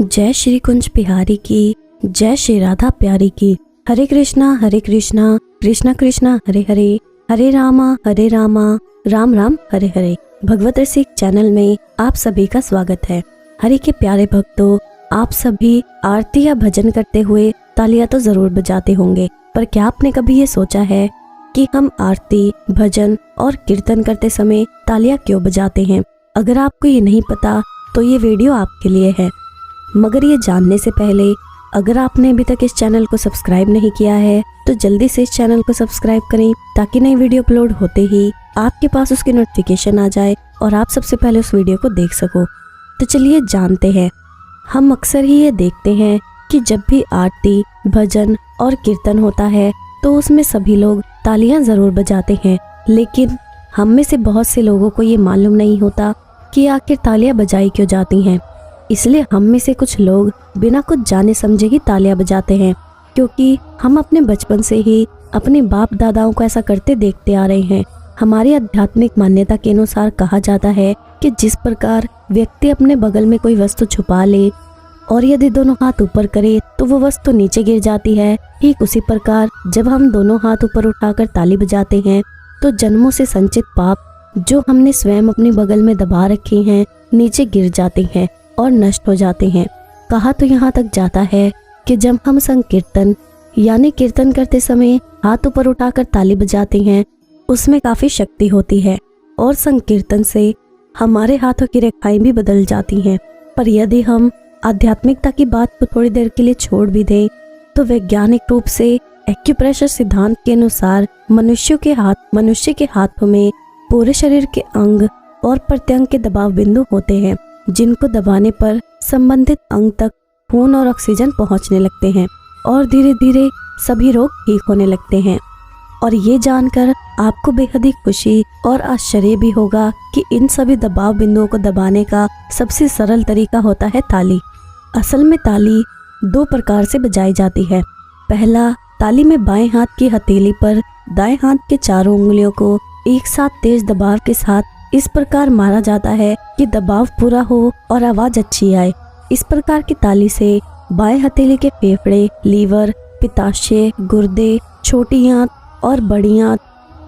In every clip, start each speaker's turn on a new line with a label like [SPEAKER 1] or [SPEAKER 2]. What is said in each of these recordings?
[SPEAKER 1] जय श्री कुंज बिहारी की, जय श्री राधा प्यारी की। हरे कृष्णा कृष्णा कृष्णा हरे हरे, हरे रामा राम राम हरे हरे। भगवत रसिक चैनल में आप सभी का स्वागत है। हरि के प्यारे भक्तों, आप सभी आरती या भजन करते हुए तालियां तो जरूर बजाते होंगे, पर क्या आपने कभी ये सोचा है कि हम आरती, भजन और कीर्तन करते समय तालियां क्यों बजाते हैं? अगर आपको ये नहीं पता तो ये वीडियो आपके लिए है। मगर ये जानने से पहले अगर आपने अभी तक इस चैनल को सब्सक्राइब नहीं किया है तो जल्दी से इस चैनल को सब्सक्राइब करें, ताकि नई वीडियो अपलोड होते ही आपके पास उसकी नोटिफिकेशन आ जाए और आप सबसे पहले उस वीडियो को देख सको। तो चलिए जानते हैं। हम अक्सर ही ये देखते हैं कि जब भी आरती, भजन और कीर्तन होता है तो उसमें सभी लोग तालियां जरूर बजाते हैं, लेकिन हम में से बहुत से लोगों को ये मालूम नहीं होता कि आखिर तालियां बजाई क्यों जाती हैं। इसलिए हम में से कुछ लोग बिना कुछ जाने समझे ही तालियां बजाते हैं, क्योंकि हम अपने बचपन से ही अपने बाप दादाओं को ऐसा करते देखते आ रहे हैं। हमारी आध्यात्मिक मान्यता के अनुसार कहा जाता है कि जिस प्रकार व्यक्ति अपने बगल में कोई वस्तु छुपा ले और यदि दोनों हाथ ऊपर करे तो वो वस्तु नीचे गिर जाती है, ठीक उसी प्रकार जब हम दोनों हाथ ऊपर उठाकर ताली बजाते हैं तो जन्मों से संचित पाप जो हमने स्वयं अपने बगल में दबा रखे हैं नीचे गिर जाते हैं और नष्ट हो जाते हैं। कहा तो यहाँ तक जाता है कि जब हम संकीर्तन यानी कीर्तन करते समय हाथ ऊपर उठाकर ताली बजाते हैं उसमें काफी शक्ति होती है और संकीर्तन से हमारे हाथों की रेखाएं भी बदल जाती हैं। पर यदि हम आध्यात्मिकता की बात को थोड़ी देर के लिए छोड़ भी दें तो वैज्ञानिक रूप से एक्यूप्रेशर सिद्धांत के अनुसार मनुष्य के हाथों में पूरे शरीर के अंग और प्रत्यंग के दबाव बिंदु होते हैं, जिनको दबाने पर संबंधित अंग तक खून और ऑक्सीजन पहुंचने लगते हैं और धीरे धीरे सभी रोग ठीक होने लगते हैं। और ये जानकर आपको बेहद ही खुशी और आश्चर्य भी होगा कि इन सभी दबाव बिंदुओं को दबाने का सबसे सरल तरीका होता है ताली। असल में ताली दो प्रकार से बजाई जाती है। पहला, ताली में बाएं हाथ की हथेली पर दाएं हाथ के चारों उंगलियों को एक साथ तेज दबाव के साथ इस प्रकार मारा जाता है कि दबाव पूरा हो और आवाज अच्छी आए। इस प्रकार की ताली से बाएं हथेली के फेफड़े, लीवर, पित्ताशय, गुर्दे, छोटी आंत और बड़ी आंत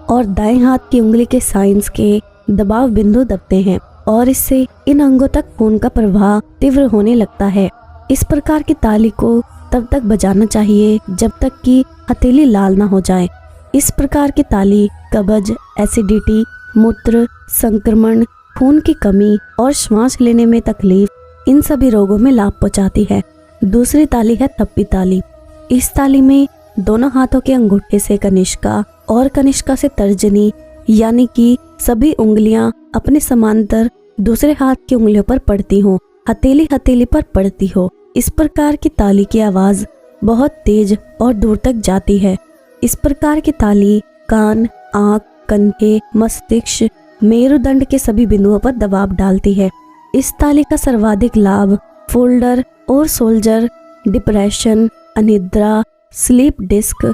[SPEAKER 1] और दाएं हाथ की उंगली के साइंस के दबाव बिंदु दबते हैं और इससे इन अंगों तक खून का प्रवाह तीव्र होने लगता है। इस प्रकार की ताली को तब तक बजाना चाहिए जब तक कि हथेली लाल ना हो जाए। इस प्रकार की ताली कब्ज, एसिडिटी, मूत्र संक्रमण, खून की कमी और श्वास लेने में तकलीफ, इन सभी रोगों में लाभ पहुंचाती है। दूसरी ताली है थप्पी ताली। इस ताली में दोनों हाथों के अंगूठे से कनिष्का और कनिष्का से तर्जनी यानी कि सभी उंगलियां अपने समांतर दूसरे हाथ की उंगलियों पर पड़ती हो, हथेली पर पड़ती हो। इस प्रकार की ताली की आवाज बहुत तेज और दूर तक जाती है। इस प्रकार की ताली कान, आँख, कंधे, मस्तिष्क, मेरुदंड के सभी बिंदुओं पर दबाव डालती है। इस ताली का सर्वाधिक लाभ फोल्डर और सोल्जर, डिप्रेशन, अनिद्रा, स्लीप डिस्क,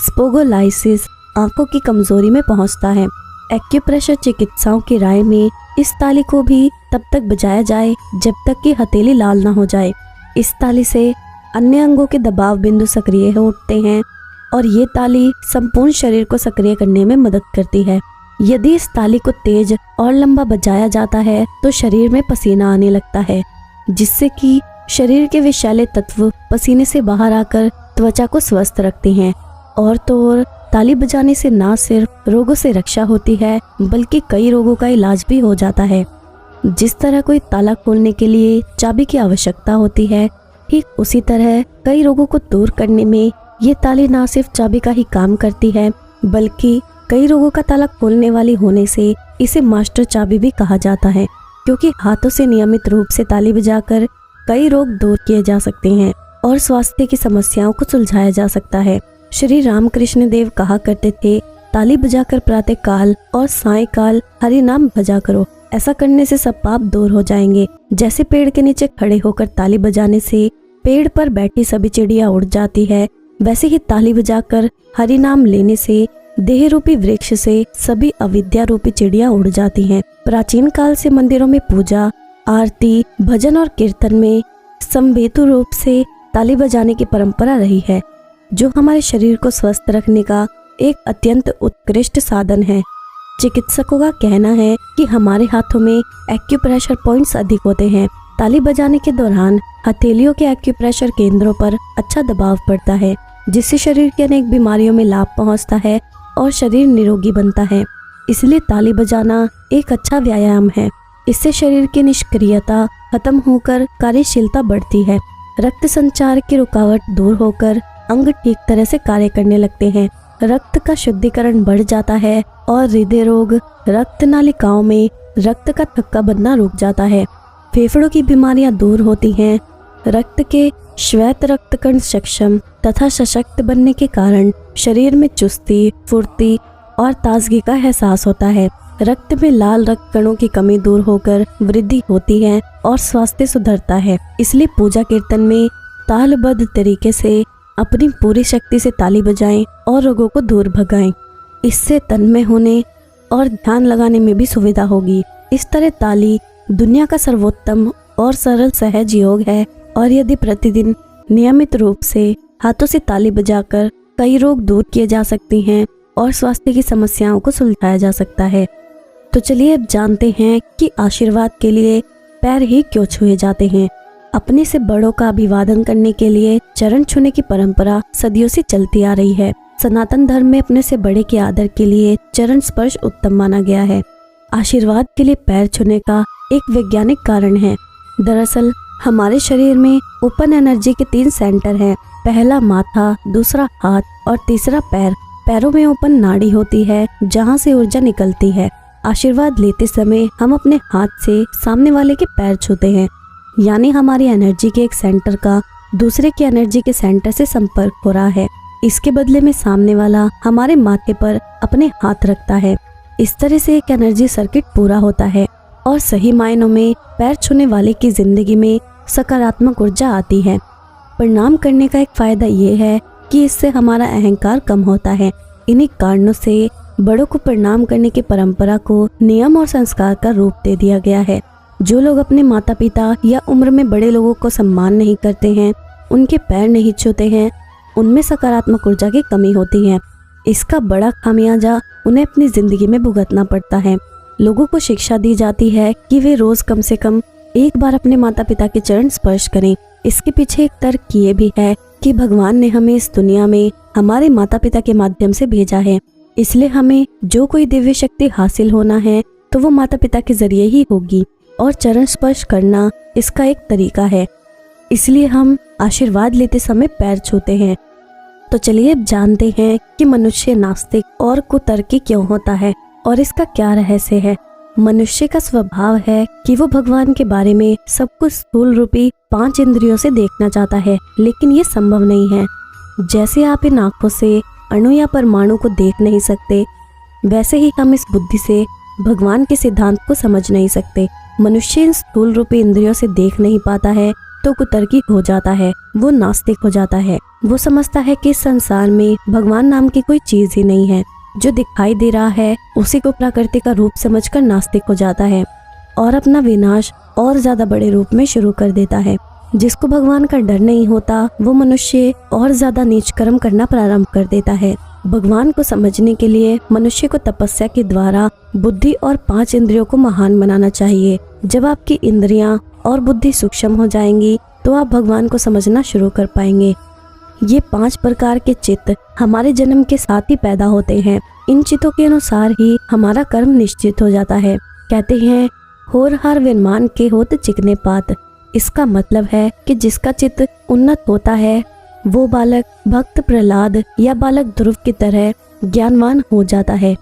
[SPEAKER 1] स्पोगोलाइसिस, आंखों की कमजोरी में पहुंचता है। एक्यूप्रेशर चिकित्साओं की राय में इस ताली को भी तब तक बजाया जाए जब तक कि हथेली लाल ना हो जाए। इस ताली से अन्य अंगों के दबाव बिंदु सक्रिय हो उठते हैं और ये ताली संपूर्ण शरीर को सक्रिय करने में मदद करती है। यदि इस ताली को तेज और लंबा बजाया जाता है तो शरीर में पसीना आने लगता है, जिससे कि शरीर के विषैले तत्व पसीने से बाहर आकर त्वचा को स्वस्थ रखते हैं। और तो और ताली बजाने से न सिर्फ रोगों से रक्षा होती है बल्कि कई रोगों का इलाज भी हो जाता है। जिस तरह कोई ताला खोलने के लिए चाबी की आवश्यकता होती है, ठीक उसी तरह कई रोगों को दूर करने में ये ताली न सिर्फ चाबी का ही काम करती है बल्कि कई रोगों का ताला खोलने वाली होने से इसे मास्टर चाबी भी कहा जाता है, क्योंकि हाथों से नियमित रूप से ताली बजाकर कई रोग दूर किए जा सकते हैं और स्वास्थ्य की समस्याओं को सुलझाया जा सकता है। श्री रामकृष्ण देव कहा करते थे, ताली बजाकर प्रातः काल और सायंकाल हरि नाम भजा करो। ऐसा करने से सब पाप दूर हो जाएंगे। जैसे पेड़ के नीचे खड़े होकर ताली बजाने से पेड़ पर बैठी सभी चिड़िया उड़ जाती है, वैसे ही ताली बजाकर हरि नाम लेने से देह रूपी वृक्ष से सभी अविद्या रूपी चिड़िया उड़ जाती हैं। प्राचीन काल से मंदिरों में पूजा, आरती, भजन और कीर्तन में समवेतु रूप से ताली बजाने की परंपरा रही है, जो हमारे शरीर को स्वस्थ रखने का एक अत्यंत उत्कृष्ट साधन है। चिकित्सकों का कहना है कि हमारे हाथों में एक्यूप्रेशर पॉइंट्स अधिक होते हैं। ताली बजाने के दौरान हथेलियों के एक्यूप्रेशर केंद्रों पर अच्छा दबाव पड़ता है, जिससे शरीर की अनेक बीमारियों में लाभ पहुंचता है और शरीर निरोगी बनता है। इसलिए ताली बजाना एक अच्छा व्यायाम है। इससे शरीर की निष्क्रियता खत्म होकर कार्यशीलता बढ़ती है। रक्त संचार की रुकावट दूर होकर अंग ठीक तरह से कार्य करने लगते हैं। रक्त का शुद्धिकरण बढ़ जाता है और हृदय रोग, रक्त नालिकाओं में रक्त का थक्का बनना रुक जाता है। फेफड़ों की बीमारियां दूर होती हैं। रक्त के श्वेत रक्तकण सक्षम तथा सशक्त बनने के कारण शरीर में चुस्ती, फुर्ती और ताजगी का एहसास होता है। रक्त में लाल रक्त कणों की कमी दूर होकर वृद्धि होती है और स्वास्थ्य सुधरता है। इसलिए पूजा कीर्तन में तालबद्ध तरीके से अपनी पूरी शक्ति से ताली बजाएं और रोगों को दूर भगाएं। इससे तन्मय होने और ध्यान लगाने में भी सुविधा होगी। इस तरह ताली दुनिया का सर्वोत्तम और सरल सहज योग है, और यदि प्रतिदिन नियमित रूप से हाथों से ताली बजाकर कई रोग दूर किए जा सकते हैं और स्वास्थ्य की समस्याओं को सुलझाया जा सकता है। तो चलिए अब जानते हैं कि आशीर्वाद के लिए पैर ही क्यों छुए जाते हैं। अपने से बड़ों का अभिवादन करने के लिए चरण छूने की परंपरा सदियों से चलती आ रही है। सनातन धर्म में अपने से बड़े के आदर के लिए चरण स्पर्श उत्तम माना गया है। आशीर्वाद के लिए पैर छूने का एक वैज्ञानिक कारण है। दरअसल हमारे शरीर में ओपन एनर्जी के 3 सेंटर हैं। पहला माथा, दूसरा हाथ और तीसरा पैर। पैरों में ओपन नाड़ी होती है, जहां से ऊर्जा निकलती है। आशीर्वाद लेते समय हम अपने हाथ से सामने वाले के पैर छूते हैं, यानी हमारी एनर्जी के एक सेंटर का दूसरे की एनर्जी के सेंटर से संपर्क हो रहा है। इसके बदले में सामने वाला हमारे माथे पर अपने हाथ रखता है। इस तरह से एक एनर्जी सर्किट पूरा होता है और सही मायनों में पैर छूने वाले की जिंदगी में सकारात्मक ऊर्जा आती है। प्रणाम करने का एक फायदा ये है कि इससे हमारा अहंकार कम होता है। इन्हीं कारणों से बड़ों को प्रणाम करने की परंपरा को नियम और संस्कार का रूप दे दिया गया है। जो लोग अपने माता पिता या उम्र में बड़े लोगों को सम्मान नहीं करते हैं, उनके पैर नहीं छूते हैं, उनमें सकारात्मक ऊर्जा की कमी होती है। इसका बड़ा खामियाजा उन्हें अपनी जिंदगी में भुगतना पड़ता है। लोगों को शिक्षा दी जाती है कि वे रोज कम से कम एक बार अपने माता पिता के चरण स्पर्श करें। इसके पीछे एक तर्क ये भी है कि भगवान ने हमें इस दुनिया में हमारे माता पिता के माध्यम से भेजा है, इसलिए हमें जो कोई दिव्य शक्ति हासिल होना है तो वो माता पिता के जरिए ही होगी, और चरण स्पर्श करना इसका एक तरीका है। इसलिए हम आशीर्वाद लेते समय पैर छूते हैं। तो चलिए अब जानते हैं कि मनुष्य नास्तिक और कुतर्की क्यों होता है और इसका क्या रहस्य है। मनुष्य का स्वभाव है कि वो भगवान के बारे में सब कुछ स्थूल रूपी 5 इंद्रियों से देखना चाहता है, लेकिन ये संभव नहीं है। जैसे आप इन आँखों से अणु या परमाणु को देख नहीं सकते, वैसे ही हम इस बुद्धि से भगवान के सिद्धांत को समझ नहीं सकते। मनुष्य इन स्थूल रूपी इंद्रियों से देख नहीं पाता है तो कुतर्की हो जाता है, वो नास्तिक हो जाता है। वो समझता है कि इस संसार में भगवान नाम की कोई चीज ही नहीं है। जो दिखाई दे रहा है उसी को प्रकृति का रूप समझकर नास्तिक हो जाता है और अपना विनाश और ज्यादा बड़े रूप में शुरू कर देता है। जिसको भगवान का डर नहीं होता वो मनुष्य और ज्यादा नीच कर्म करना प्रारंभ कर देता है। भगवान को समझने के लिए मनुष्य को तपस्या के द्वारा बुद्धि और 5 इंद्रियों को महान बनाना चाहिए। जब आपकी इंद्रियां और बुद्धि सूक्ष्म हो जाएंगी तो आप भगवान को समझना शुरू कर पाएंगे। ये 5 प्रकार के चित्त हमारे जन्म के साथ ही पैदा होते हैं। इन चित्तों के अनुसार ही हमारा कर्म निश्चित हो जाता है। कहते हैं होर हार विमान के होत चिकने पात। इसका मतलब है कि जिसका चित्त उन्नत होता है वो बालक भक्त प्रहलाद या बालक ध्रुव की तरह ज्ञानवान हो जाता है।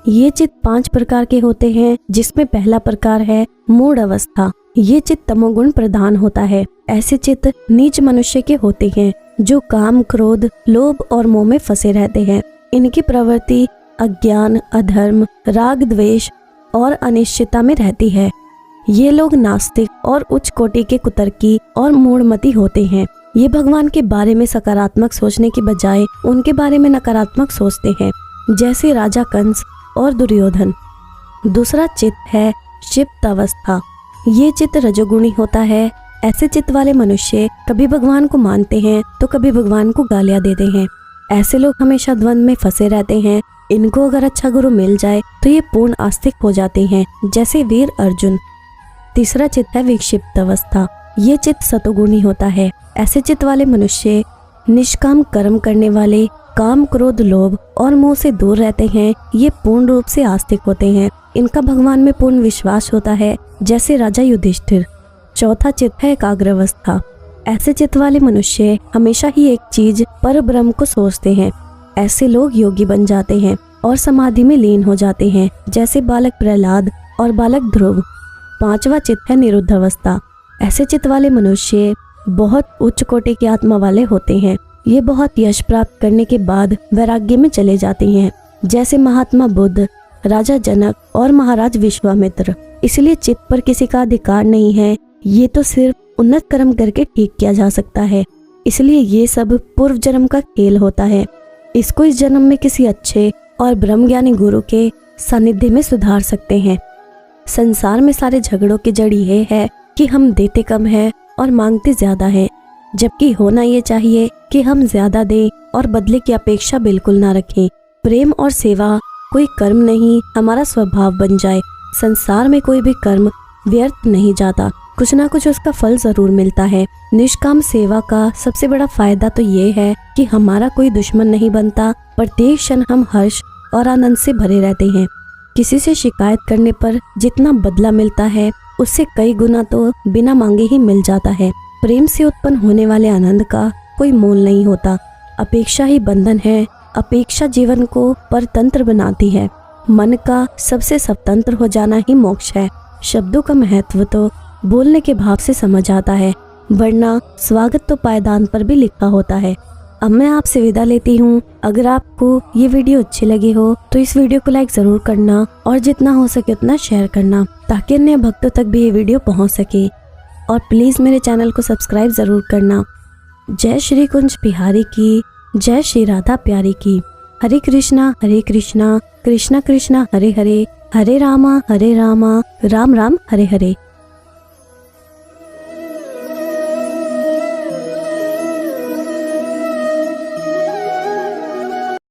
[SPEAKER 1] ये चित्त 5 प्रकार के होते हैं, जिसमें पहला प्रकार है मूढ़ अवस्था। ये चित्त तमोगुण प्रधान होता है। ऐसे चित्त नीच मनुष्य के होते हैं जो काम, क्रोध, लोभ और मोह में फंसे रहते हैं। इनकी प्रवृत्ति अज्ञान, अधर्म, राग, द्वेष और अनिश्चितता में रहती है। ये लोग नास्तिक और उच्च कोटि के कुतर्की और मूढ़मती होते हैं। ये भगवान के बारे में सकारात्मक सोचने की बजाय उनके बारे में नकारात्मक सोचते हैं, जैसे राजा कंस और दुर्योधन। दूसरा चित्त है क्षिप्त अवस्था। ये चित्त रजोगुणी होता है ऐसे चित्त वाले मनुष्य कभी भगवान को मानते हैं तो कभी भगवान को गालियां देते हैं। ऐसे लोग हमेशा द्वंद में फंसे रहते हैं। इनको अगर अच्छा गुरु मिल जाए तो ये पूर्ण आस्तिक हो जाते हैं, जैसे वीर अर्जुन। तीसरा चित्त है विक्षिप्त अवस्था। ये चित्त सतोगुणी होता है। ऐसे चित्त वाले मनुष्य निष्काम कर्म करने वाले, काम क्रोध लोभ और मोह से दूर रहते हैं। ये पूर्ण रूप से आस्तिक होते हैं। इनका भगवान में पूर्ण विश्वास होता है, जैसे राजा युधिष्ठिर। चौथा चित्त है एकाग्र अवस्था। ऐसे चित्त वाले मनुष्य हमेशा ही एक चीज पर ब्रह्म को सोचते हैं। ऐसे लोग योगी बन जाते हैं और समाधि में लीन हो जाते हैं, जैसे बालक प्रहलाद और बालक ध्रुव। पांचवा चित्त है निरुद्ध अवस्था। ऐसे चित्त वाले मनुष्य बहुत उच्च कोटि की आत्मा वाले होते हैं। ये बहुत यश प्राप्त करने के बाद वैराग्य में चले जाते हैं, जैसे महात्मा बुद्ध, राजा जनक और महाराज विश्वामित्र। इसलिए चित्त पर किसी का अधिकार नहीं है। ये तो सिर्फ उन्नत कर्म करके ठीक किया जा सकता है। इसलिए ये सब पूर्व जन्म का खेल होता है। इसको इस जन्म में किसी अच्छे और ब्रह्मज्ञानी गुरु के सानिध्य में सुधार सकते हैं। संसार में सारे झगड़ों की जड़ ये है कि हम देते कम है और मांगते ज्यादा है, जबकि होना ये चाहिए कि हम ज्यादा दें और बदले की अपेक्षा बिल्कुल ना रखें। प्रेम और सेवा कोई कर्म नहीं, हमारा स्वभाव बन जाए। संसार में कोई भी कर्म व्यर्थ नहीं जाता, कुछ ना कुछ उसका फल जरूर मिलता है। निष्काम सेवा का सबसे बड़ा फायदा तो ये है कि हमारा कोई दुश्मन नहीं बनता। प्रत्येक क्षण हम हर्ष और आनंद से भरे रहते हैं। किसी से शिकायत करने पर जितना बदला मिलता है, उससे कई गुना तो बिना मांगे ही मिल जाता है। प्रेम से उत्पन्न होने वाले आनंद का कोई मोल नहीं होता। अपेक्षा ही बंधन है। अपेक्षा जीवन को परतंत्र बनाती है। मन का सबसे स्वतंत्र हो जाना ही मोक्ष है। शब्दों का महत्व तो बोलने के भाव से समझ आता है, वरना स्वागत तो पायदान पर भी लिखा होता है। अब मैं आपसे विदा लेती हूँ। अगर आपको ये वीडियो अच्छी लगी हो तो इस वीडियो को लाइक जरूर करना और जितना हो सके उतना शेयर करना, ताकि अन्य भक्तों तक भी ये वीडियो पहुँच सके। और प्लीज मेरे चैनल को सब्सक्राइब जरूर करना। जय श्री कुंज बिहारी की, जय श्री राधा प्यारी की। हरे कृष्णा कृष्णा कृष्णा हरे हरे, हरे रामा राम राम हरे हरे।